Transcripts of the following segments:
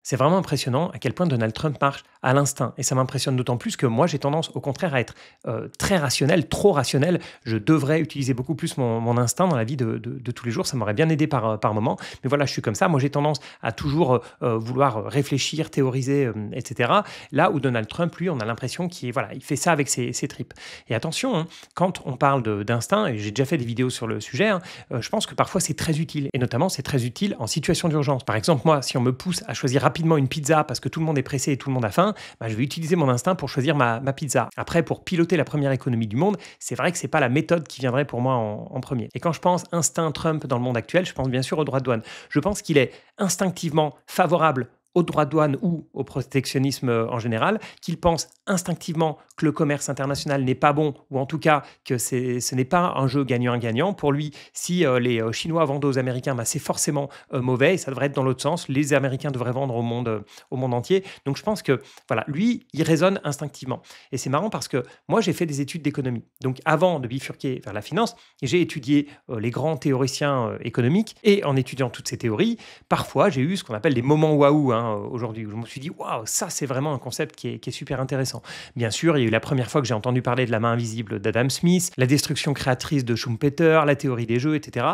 C'est vraiment impressionnant à quel point Donald Trump marche à l'instinct. Et ça m'impressionne d'autant plus que moi, j'ai tendance au contraire à être très rationnel, trop rationnel. Je devrais utiliser beaucoup plus mon instinct dans la vie de tous les jours. Ça m'aurait bien aidé par moment. Mais voilà, je suis comme ça. Moi, j'ai tendance à toujours vouloir réfléchir, théoriser, etc. Là où Donald Trump, lui, on a l'impression qu'il voilà, il fait ça avec ses tripes. Et attention, hein, quand on parle d'instinct, et j'ai déjà fait des vidéos sur le sujet, hein, je pense que parfois c'est très utile. Et notamment, c'est très utile en situation d'urgence. Par exemple, moi, si on me pousse à choisir rapidement une pizza parce que tout le monde est pressé et tout le monde a faim, bah, je vais utiliser mon instinct pour choisir ma pizza. Après, pour piloter la première économie du monde, c'est vrai que c'est pas la méthode qui viendrait pour moi en premier. Et quand je pense instinct Trump dans le monde actuel, je pense bien sûr au droit de douane. Je pense qu'il est instinctivement favorable au droit de douane ou au protectionnisme en général, qu'il pense instinctivement que le commerce international n'est pas bon, ou en tout cas que ce n'est pas un jeu gagnant-gagnant. Pour lui, si les Chinois vendent aux Américains, bah, c'est forcément mauvais, et ça devrait être dans l'autre sens. Les Américains devraient vendre au monde entier. Donc je pense que voilà, lui, il raisonne instinctivement. Et c'est marrant parce que moi, j'ai fait des études d'économie. Donc avant de bifurquer vers la finance, j'ai étudié les grands théoriciens économiques, et en étudiant toutes ces théories, parfois j'ai eu ce qu'on appelle des moments waouh, hein, aujourd'hui, où je me suis dit, waouh, ça c'est vraiment un concept qui est super intéressant. Bien sûr, il y a eu la première fois que j'ai entendu parler de la main invisible d'Adam Smith, la destruction créatrice de Schumpeter, la théorie des jeux, etc.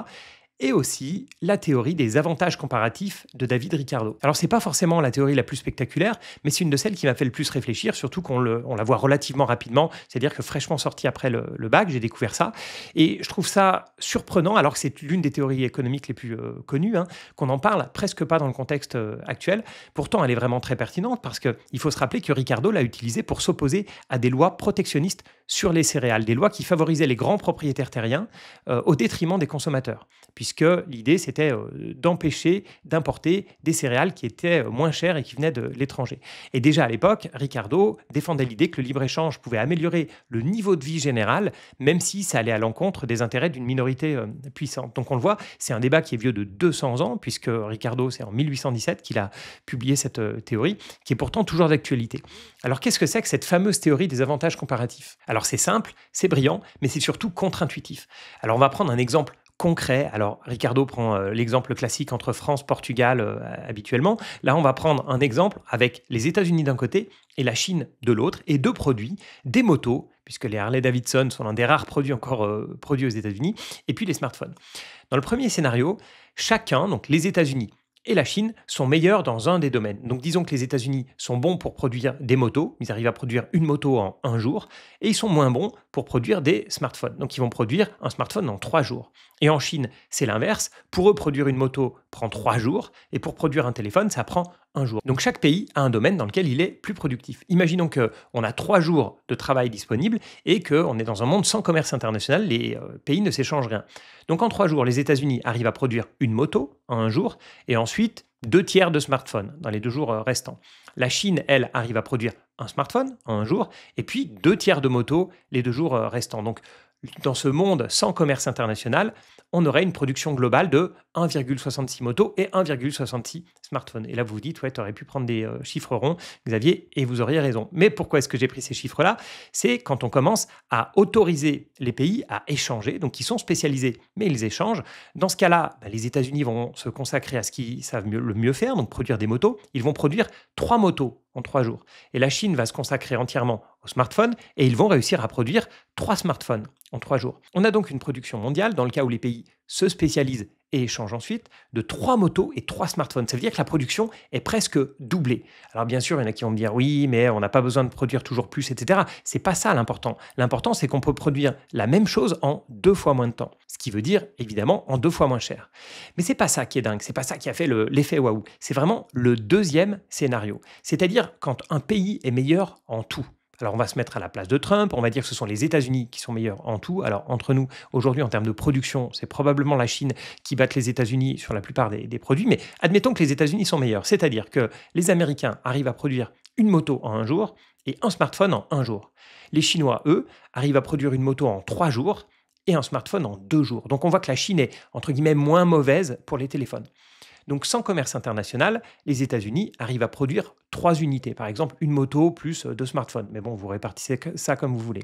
Et aussi la théorie des avantages comparatifs de David Ricardo. Alors, c'est pas forcément la théorie la plus spectaculaire, mais c'est une de celles qui m'a fait le plus réfléchir, surtout qu'on la voit relativement rapidement, c'est-à-dire que fraîchement sorti après le bac, j'ai découvert ça, et je trouve ça surprenant, alors que c'est l'une des théories économiques les plus connues, hein, qu'on n'en parle presque pas dans le contexte actuel. Pourtant, elle est vraiment très pertinente, parce qu'il faut se rappeler que Ricardo l'a utilisée pour s'opposer à des lois protectionnistes sur les céréales, des lois qui favorisaient les grands propriétaires terriens au détriment des consommateurs, puisque l'idée, c'était d'empêcher d'importer des céréales qui étaient moins chères et qui venaient de l'étranger. Et déjà à l'époque, Ricardo défendait l'idée que le libre-échange pouvait améliorer le niveau de vie général, même si ça allait à l'encontre des intérêts d'une minorité puissante. Donc on le voit, c'est un débat qui est vieux de 200 ans, puisque Ricardo, c'est en 1817 qu'il a publié cette théorie, qui est pourtant toujours d'actualité. Alors qu'est-ce que c'est que cette fameuse théorie des avantages comparatifs? Alors c'est simple, c'est brillant, mais c'est surtout contre-intuitif. Alors on va prendre un exemple concret. Alors, Ricardo prend l'exemple classique entre France, Portugal habituellement. Là, on va prendre un exemple avec les États-Unis d'un côté et la Chine de l'autre, et deux produits, des motos, puisque les Harley-Davidson sont l'un des rares produits encore produits aux États-Unis, et puis les smartphones. Dans le premier scénario, chacun, donc les États-Unis et la Chine, sont meilleurs dans un des domaines. Donc disons que les États-Unis sont bons pour produire des motos, ils arrivent à produire une moto en un jour, et ils sont moins bons pour produire des smartphones. Donc ils vont produire un smartphone en 3 jours. Et en Chine, c'est l'inverse. Pour eux, produire une moto prend 3 jours, et pour produire un téléphone, ça prend un jour. Donc chaque pays a un domaine dans lequel il est plus productif. Imaginons qu'on a 3 jours de travail disponibles et qu'on est dans un monde sans commerce international, les pays ne s'échangent rien. Donc en 3 jours, les États-Unis arrivent à produire une moto en un jour, et ensuite 2 tiers de smartphones dans les 2 jours restants. La Chine, elle, arrive à produire un smartphone en un jour, et puis 2 tiers de motos les 2 jours restants. Donc dans ce monde sans commerce international, on aurait une production globale de 1,66 motos et 1,66 smartphones. Et là, vous vous dites, ouais, tu aurais pu prendre des chiffres ronds, Xavier, et vous auriez raison. Mais pourquoi est-ce que j'ai pris ces chiffres-là? C'est quand on commence à autoriser les pays à échanger, donc ils sont spécialisés, mais ils échangent. Dans ce cas-là, les États-Unis vont se consacrer à ce qu'ils savent le mieux faire, donc produire des motos. Ils vont produire 3 motos en 3 jours. Et la Chine va se consacrer entièrement aux smartphones, et ils vont réussir à produire 3 smartphones en 3 jours. On a donc une production mondiale, dans le cas où les pays se spécialisent et échangent ensuite, de 3 motos et 3 smartphones. Ça veut dire que la production est presque doublée. Alors bien sûr, il y en a qui vont me dire, oui, mais on n'a pas besoin de produire toujours plus, etc. C'est pas ça l'important. L'important, c'est qu'on peut produire la même chose en 2 fois moins de temps. Ce qui veut dire, évidemment, en 2 fois moins cher. Mais c'est pas ça qui est dingue, c'est pas ça qui a fait l'effet waouh. C'est vraiment le deuxième scénario. C'est-à-dire quand un pays est meilleur en tout. Alors, on va se mettre à la place de Trump, on va dire que ce sont les États-Unis qui sont meilleurs en tout. Alors, entre nous, aujourd'hui, en termes de production, c'est probablement la Chine qui bat les États-Unis sur la plupart des produits, mais admettons que les États-Unis sont meilleurs. C'est-à-dire que les Américains arrivent à produire une moto en un jour et un smartphone en un jour. Les Chinois, eux, arrivent à produire une moto en 3 jours et un smartphone en 2 jours. Donc, on voit que la Chine est, entre guillemets, moins mauvaise pour les téléphones. Donc, sans commerce international, les États-Unis arrivent à produire 3 unités. Par exemple, une moto plus 2 smartphones. Mais bon, vous répartissez ça comme vous voulez.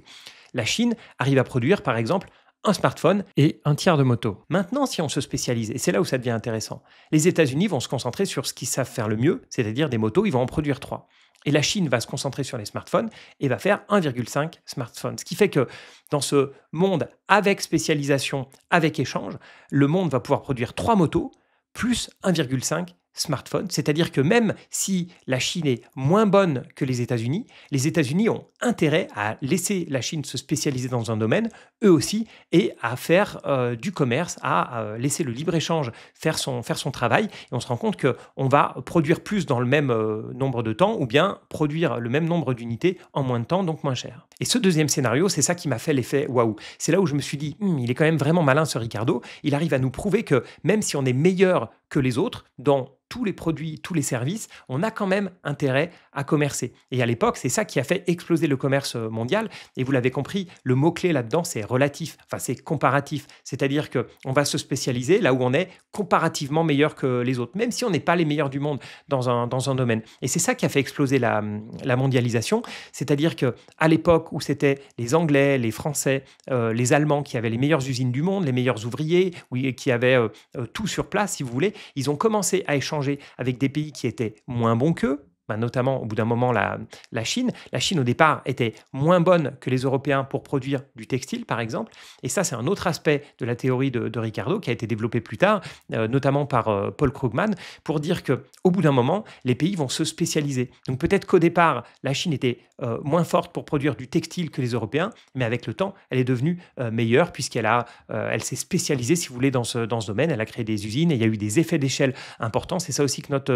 La Chine arrive à produire, par exemple, un smartphone et un tiers de moto. Maintenant, si on se spécialise, et c'est là où ça devient intéressant, les États-Unis vont se concentrer sur ce qu'ils savent faire le mieux, c'est-à-dire des motos, ils vont en produire 3. Et la Chine va se concentrer sur les smartphones et va faire 1,5 smartphones. Ce qui fait que dans ce monde avec spécialisation, avec échange, le monde va pouvoir produire 3 motos plus 1,5 smartphones. C'est-à-dire que même si la Chine est moins bonne que les États-Unis ont intérêt à laisser la Chine se spécialiser dans un domaine, eux aussi, et à faire du commerce, à laisser le libre-échange faire son travail. Et on se rend compte qu'on va produire plus dans le même nombre de temps ou bien produire le même nombre d'unités en moins de temps, donc moins cher. Et ce deuxième scénario, c'est ça qui m'a fait l'effet waouh. C'est là où je me suis dit, il est quand même vraiment malin ce Ricardo. Il arrive à nous prouver que même si on est meilleur que les autres dans tous les produits, tous les services, on a quand même intérêt à commercer. Et à l'époque, c'est ça qui a fait exploser le commerce mondial. Et vous l'avez compris, le mot-clé là-dedans, c'est relatif, enfin c'est comparatif. C'est-à-dire qu'on va se spécialiser là où on est comparativement meilleur que les autres, même si on n'est pas les meilleurs du monde dans un domaine. Et c'est ça qui a fait exploser la mondialisation. C'est-à-dire qu'à l'époque où c'était les Anglais, les Français, les Allemands qui avaient les meilleures usines du monde, les meilleurs ouvriers, oui, qui avaient tout sur place, si vous voulez, ils ont commencé à échanger avec des pays qui étaient moins bons qu'eux, notamment au bout d'un moment la Chine. La Chine au départ était moins bonne que les Européens pour produire du textile par exemple, et ça c'est un autre aspect de la théorie de Ricardo qui a été développé plus tard, notamment par Paul Krugman, pour dire qu'au bout d'un moment les pays vont se spécialiser. Donc peut-être qu'au départ la Chine était moins forte pour produire du textile que les Européens, mais avec le temps elle est devenue meilleure elle s'est spécialisée si vous voulez dans ce domaine, elle a créé des usines et il y a eu des effets d'échelle importants, c'est ça aussi que note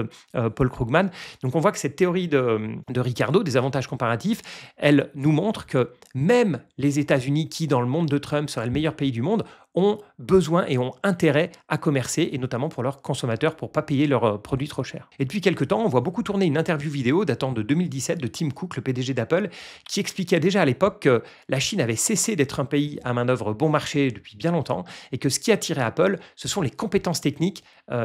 Paul Krugman. Donc on voit que cette théorie de Ricardo, des avantages comparatifs, elle nous montre que même les États-Unis, qui dans le monde de Trump seraient le meilleur pays du monde, ont besoin et ont intérêt à commercer, et notamment pour leurs consommateurs, pour ne pas payer leurs produits trop chers. Et depuis quelques temps, on voit beaucoup tourner une interview vidéo datant de 2017 de Tim Cook, le PDG d'Apple, qui expliquait déjà à l'époque que la Chine avait cessé d'être un pays à main-d'œuvre bon marché depuis bien longtemps, et que ce qui attirait Apple, ce sont les compétences techniques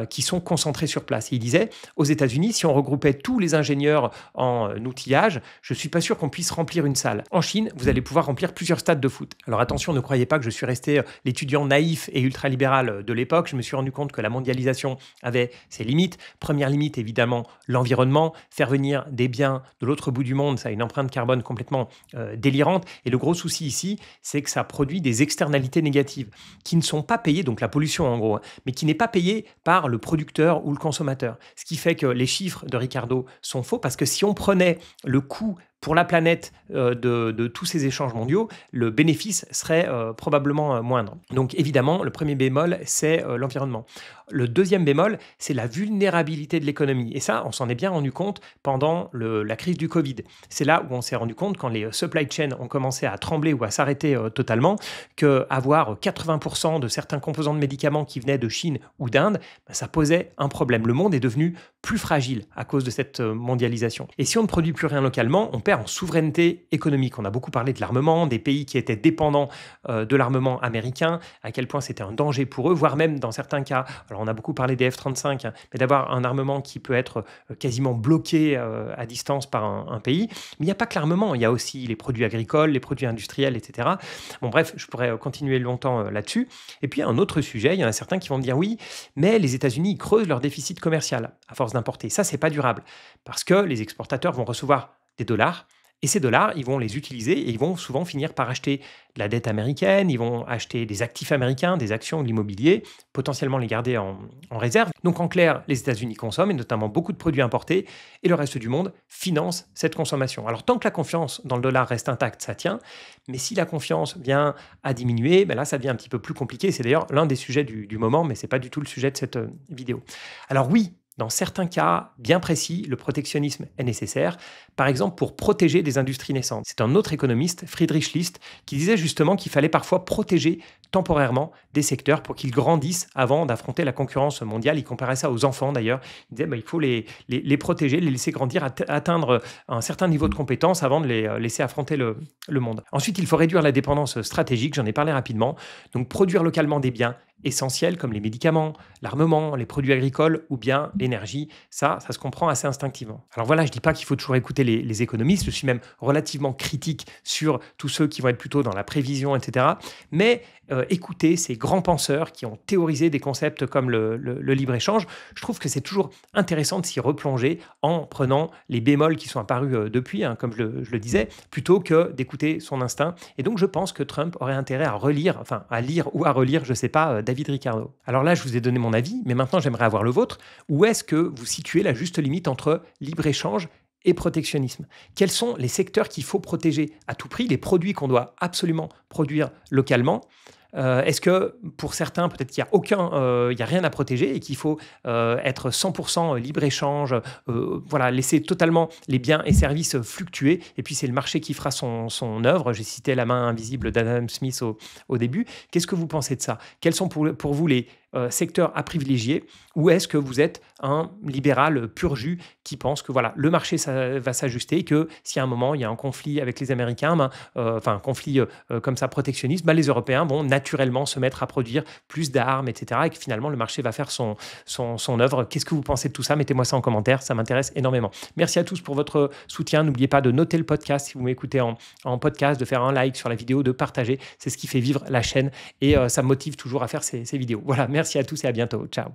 qui sont concentrées sur place. Et il disait, aux États-Unis, si on regroupait tous les ingénieurs en outillage, je ne suis pas sûr qu'on puisse remplir une salle. En Chine, vous allez pouvoir remplir plusieurs stades de foot. Alors attention, ne croyez pas que je suis resté l'étudiant naïf et ultralibéral de l'époque. Je me suis rendu compte que la mondialisation avait ses limites. Première limite, évidemment, l'environnement. Faire venir des biens de l'autre bout du monde, ça a une empreinte carbone complètement délirante. Et le gros souci ici, c'est que ça produit des externalités négatives qui ne sont pas payées, donc la pollution en gros, mais qui n'est pas payée par le producteur ou le consommateur. Ce qui fait que les chiffres de Ricardo sont faux, parce que si on prenait le coût pour la planète de tous ces échanges mondiaux, le bénéfice serait probablement moindre. Donc évidemment, le premier bémol, c'est l'environnement. Le deuxième bémol, c'est la vulnérabilité de l'économie. Et ça, on s'en est bien rendu compte pendant la crise du Covid. C'est là où on s'est rendu compte, quand les supply chains ont commencé à trembler ou à s'arrêter totalement, qu'avoir 80% de certains composants de médicaments qui venaient de Chine ou d'Inde, ça posait un problème. Le monde est devenu plus fragile à cause de cette mondialisation. Et si on ne produit plus rien localement, on perd en souveraineté économique. On a beaucoup parlé de l'armement, des pays qui étaient dépendants de l'armement américain, à quel point c'était un danger pour eux, voire même dans certains cas, alors on a beaucoup parlé des F-35, mais d'avoir un armement qui peut être quasiment bloqué à distance par un pays. Mais il n'y a pas que l'armement, il y a aussi les produits agricoles, les produits industriels, etc. Bon bref, je pourrais continuer longtemps là-dessus. Et puis un autre sujet, il y en a certains qui vont dire oui, mais les États-Unis creusent leur déficit commercial à force d'importer. Ça, c'est pas durable, parce que les exportateurs vont recevoir des dollars, et ces dollars, ils vont les utiliser et ils vont souvent finir par acheter de la dette américaine, ils vont acheter des actifs américains, des actions, de l'immobilier, potentiellement les garder en réserve. Donc en clair, les États-Unis consomment, et notamment beaucoup de produits importés, et le reste du monde finance cette consommation. Alors tant que la confiance dans le dollar reste intacte, ça tient, mais si la confiance vient à diminuer, là ça devient un petit peu plus compliqué. C'est d'ailleurs l'un des sujets du moment, mais ce n'est pas du tout le sujet de cette vidéo. Alors oui, dans certains cas bien précis, le protectionnisme est nécessaire, par exemple pour protéger des industries naissantes. C'est un autre économiste, Friedrich List, qui disait justement qu'il fallait parfois protéger temporairement des secteurs pour qu'ils grandissent avant d'affronter la concurrence mondiale. Il comparait ça aux enfants d'ailleurs. Il disait il faut les protéger, les laisser grandir, atteindre un certain niveau de compétence avant de les laisser affronter le monde. Ensuite, il faut réduire la dépendance stratégique, j'en ai parlé rapidement. Donc produire localement des biens essentiels comme les médicaments, l'armement, les produits agricoles ou bien l'énergie. Ça se comprend assez instinctivement. Alors voilà, je ne dis pas qu'il faut toujours écouter les économistes, je suis même relativement critique sur tous ceux qui vont être plutôt dans la prévision, etc. Mais écouter ces grands penseurs qui ont théorisé des concepts comme le libre-échange, je trouve que c'est toujours intéressant de s'y replonger en prenant les bémols qui sont apparus depuis, hein, comme je le disais, plutôt que d'écouter son instinct. Et donc, je pense que Trump aurait intérêt à relire, enfin, à lire ou à relire, je ne sais pas, David Ricardo. Alors là, je vous ai donné mon avis, mais maintenant, j'aimerais avoir le vôtre. Où est-ce que vous situez la juste limite entre libre-échange et protectionnisme? Quels sont les secteurs qu'il faut protéger à tout prix, les produits qu'on doit absolument produire localement? Est-ce que pour certains, peut-être qu'il n'y a rien à protéger et qu'il faut être 100% libre-échange, voilà, laisser totalement les biens et services fluctuer, et puis c'est le marché qui fera son œuvre. J'ai cité la main invisible d'Adam Smith au début. Qu'est-ce que vous pensez de ça? Quels sont pour vous les secteurs à privilégier, ou est-ce que vous êtes un libéral pur jus qui pense que voilà, le marché ça va s'ajuster, que si à un moment il y a un conflit avec les Américains, enfin un conflit comme ça protectionniste, les Européens vont naturellement se mettre à produire plus d'armes, etc. Et que finalement le marché va faire son œuvre. Qu'est-ce que vous pensez de tout ça? Mettez-moi ça en commentaire, ça m'intéresse énormément. Merci à tous pour votre soutien. N'oubliez pas de noter le podcast si vous m'écoutez en podcast, de faire un like sur la vidéo, de partager. C'est ce qui fait vivre la chaîne et ça me motive toujours à faire ces vidéos. Voilà, merci à tous et à bientôt. Ciao.